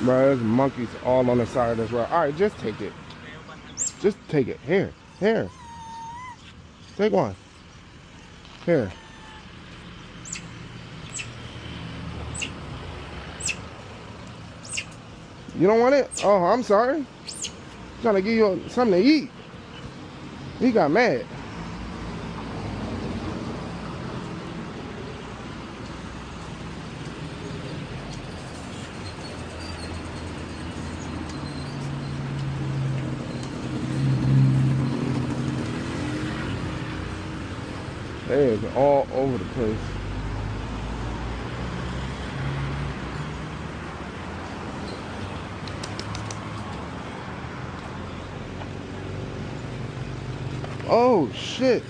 Bro, there's monkeys all on the side of this road. All right, just take it. Just take it. Here. Here. Take one. Here. You don't want it? Oh, I'm sorry. Trying to give you something to eat. He got mad. They is all over the place. Oh shit.